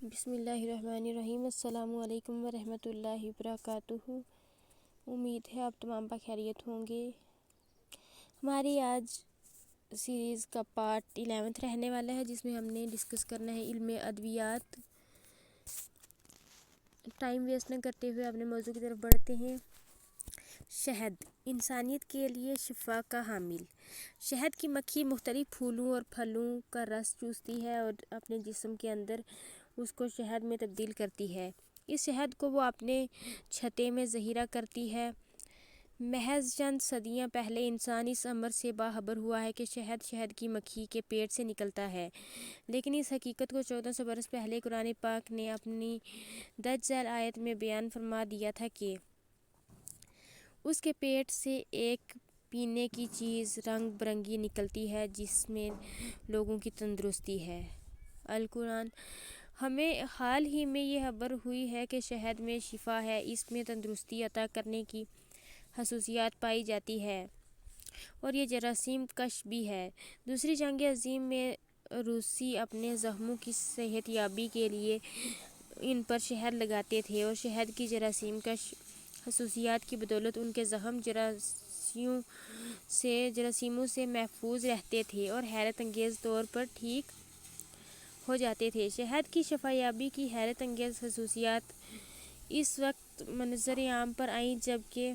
بسم اللہ الرحمن الرحیم۔ السلام علیکم ورحمۃ اللہ وبرکاتہ۔ امید ہے آپ تمام بخیریت ہوں گے۔ ہماری آج سیریز کا پارٹ 11 رہنے والا ہے، جس میں ہم نے ڈسکس کرنا ہے علم ادویات۔ ٹائم ویسٹ نہ کرتے ہوئے اپنے موضوع کی طرف بڑھتے ہیں۔ شہد انسانیت کے لیے شفا کا حامل۔ شہد کی مکھی مختلف پھولوں اور پھلوں کا رس چوستی ہے اور اپنے جسم کے اندر اس کو شہد میں تبدیل کرتی ہے۔ اس شہد کو وہ اپنے چھتے میں ذخیرہ کرتی ہے۔ محض چند صدیاں پہلے انسان اس امر سے باخبر ہوا ہے کہ شہد کی مکھی کے پیٹ سے نکلتا ہے، لیکن اس حقیقت کو 1400 برس پہلے قرآن پاک نے اپنی درج ذیل آیت میں بیان فرما دیا تھا کہ اس کے پیٹ سے ایک پینے کی چیز رنگ برنگی نکلتی ہے جس میں لوگوں کی تندرستی ہے۔ القرآن ہمیں حال ہی میں یہ خبر ہوئی ہے کہ شہد میں شفا ہے، اس میں تندرستی عطا کرنے کی خصوصیات پائی جاتی ہے اور یہ جراثیم کش بھی ہے۔ دوسری جنگ عظیم میں روسی اپنے زخموں کی صحت یابی کے لیے ان پر شہد لگاتے تھے اور شہد کی جراثیم کش خصوصیات کی بدولت ان کے زخم جراثیموں سے محفوظ رہتے تھے اور حیرت انگیز طور پر ٹھیک ہو جاتے تھے۔ شہد کی شفا یابی کی حیرت انگیز خصوصیات اس وقت منظر عام پر آئیں جبکہ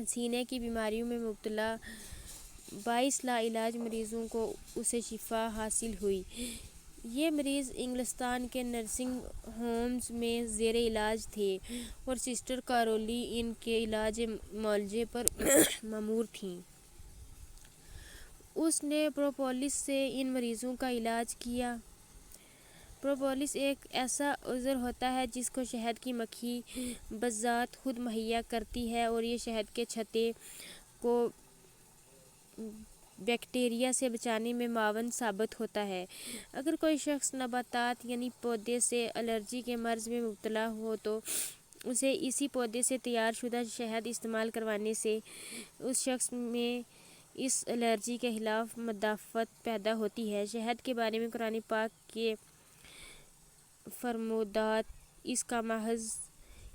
سینے کی بیماریوں میں مبتلا 22 لاعلاج مریضوں کو اسے شفا حاصل ہوئی۔ یہ مریض انگلستان کے نرسنگ ہومز میں زیر علاج تھے اور سسٹر کارولی ان کے علاج معالجے پر مامور تھیں۔ اس نے پروپولس سے ان مریضوں کا علاج کیا۔ پروپولس ایک ایسا عذر ہوتا ہے جس کو شہد کی مکھی بذات خود مہیا کرتی ہے اور یہ شہد کے چھتے کو بیکٹیریا سے بچانے میں معاون ثابت ہوتا ہے۔ اگر کوئی شخص نباتات یعنی پودے سے الرجی کے مرض میں مبتلا ہو تو اسے اسی پودے سے تیار شدہ شہد استعمال کروانے سے اس شخص میں اس الرجی کے خلاف مدافعت پیدا ہوتی ہے۔ شہد کے بارے میں قرآن پاک کے فرمودات اس کا محض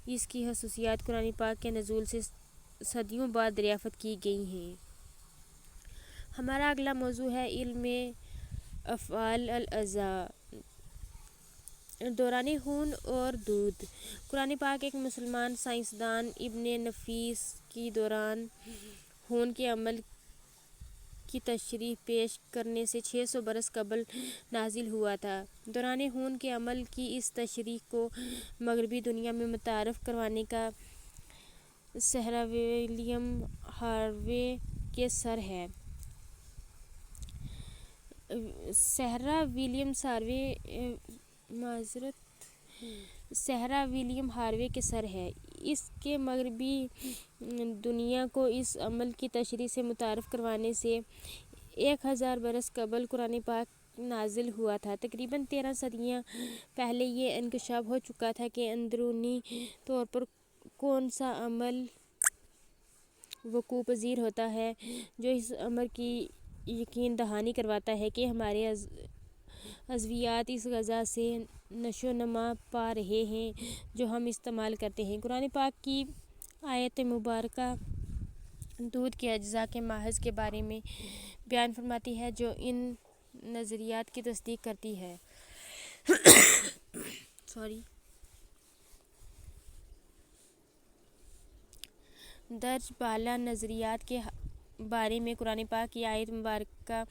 اس کی خصوصیات قرآن پاک کے نزول سے صدیوں بعد دریافت کی گئی ہیں۔ ہمارا اگلا موضوع ہے علم افعال الاعضاء، دوران خون اور دودھ۔ قرآن پاک ایک مسلمان سائنسدان ابن نفیس کی دوران خون کے عمل کی تشریح پیش کرنے سے 600 برس قبل نازل ہوا تھا۔ دوران خون کے عمل کی اس تشریح کو مغربی دنیا میں متعارف کروانے کا سارہ ولیم ہاروے کے سر ہے۔ سارہ ولیم ہاروے کے سر ہے۔ اس کے مغربی دنیا کو اس عمل کی تشریح سے متعارف کروانے سے 1000 برس قبل قرآن پاک نازل ہوا تھا۔ تقریباً 13 صدیاں پہلے یہ انکشاف ہو چکا تھا کہ اندرونی طور پر کون سا عمل وقوع پذیر ہوتا ہے جو اس امر کی یقین دہانی کرواتا ہے کہ ہمارے عضویات اس غذا سے نشو و نما پا رہے ہیں جو ہم استعمال کرتے ہیں۔ قرآن پاک کی آیت مبارکہ دودھ کے اجزاء کے محض کے بارے میں بیان فرماتی ہے جو ان نظریات کی تصدیق کرتی ہے۔ درج بالا نظریات کے بارے میں قرآن پاک کی آیت مبارکہ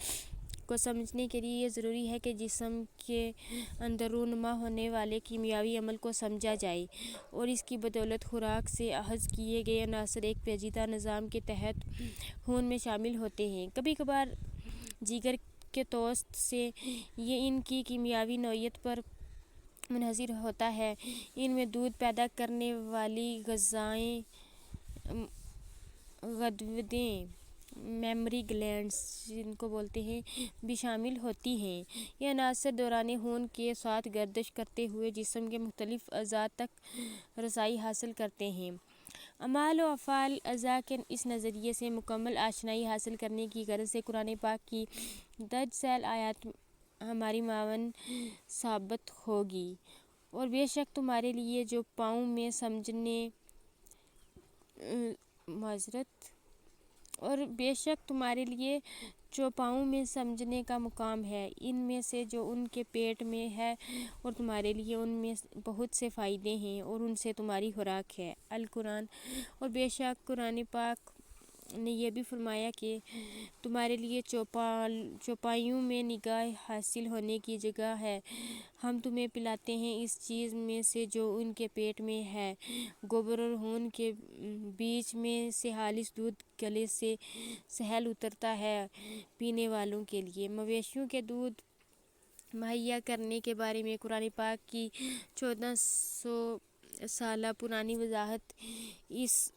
کو سمجھنے کے لیے یہ ضروری ہے کہ جسم کے اندر رونما ہونے والے کیمیاوی عمل کو سمجھا جائے اور اس کی بدولت خوراک سے اخذ کیے گئے عناصر ایک پیچیدہ نظام کے تحت خون میں شامل ہوتے ہیں۔ کبھی کبھار جگر کے توسط سے یہ ان کی کیمیاوی نوعیت پر منحصر ہوتا ہے۔ ان میں دودھ پیدا کرنے والی غدودیں، میمری گلینڈز بھی شامل ہوتی ہیں۔ یہ عناصر دوران خون کے ساتھ گردش کرتے ہوئے جسم کے مختلف اعضاء تک رسائی حاصل کرتے ہیں۔ اعمال و افعال اعضاء کے اس نظریے سے مکمل آشنائی حاصل کرنے کی غرض سے قرآن پاک کی درج ذیل ہماری معاون ثابت ہوگی، اور بے شک تمہارے لیے جو پاؤں میں سمجھنے کا مقام ہے، ان میں سے جو ان کے پیٹ میں ہے، اور تمہارے لیے ان میں بہت سے فائدے ہیں، اور ان سے تمہاری خوراک ہے۔ القرآن۔ اور بے شک قرآن پاک نے یہ بھی فرمایا کہ تمہارے لیے چوپایوں میں نگاہ حاصل ہونے کی جگہ ہے، ہم تمہیں پلاتے ہیں اس چیز میں سے جو ان کے پیٹ میں ہے، گوبر اور خون کے بیچ میں سے خالص دودھ گلے سے سہل اترتا ہے پینے والوں کے لیے۔ مویشیوں کے دودھ مہیا کرنے کے بارے میں قرآن پاک کی 1400 سالہ پرانی وضاحت اس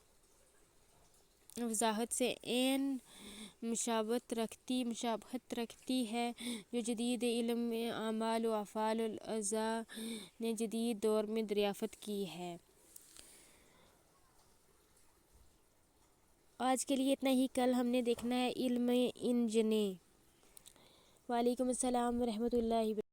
وضاحت سے عین مشابہت رکھتی ہے جو جدید علم اعمال و افعال الاعضاء نے جدید دور میں دریافت کی ہے۔ آج کے لیے اتنا ہی، کل ہم نے دیکھنا ہے علم انجنیں۔ وعلیکم السلام ورحمۃ اللہ وبرکاتہ۔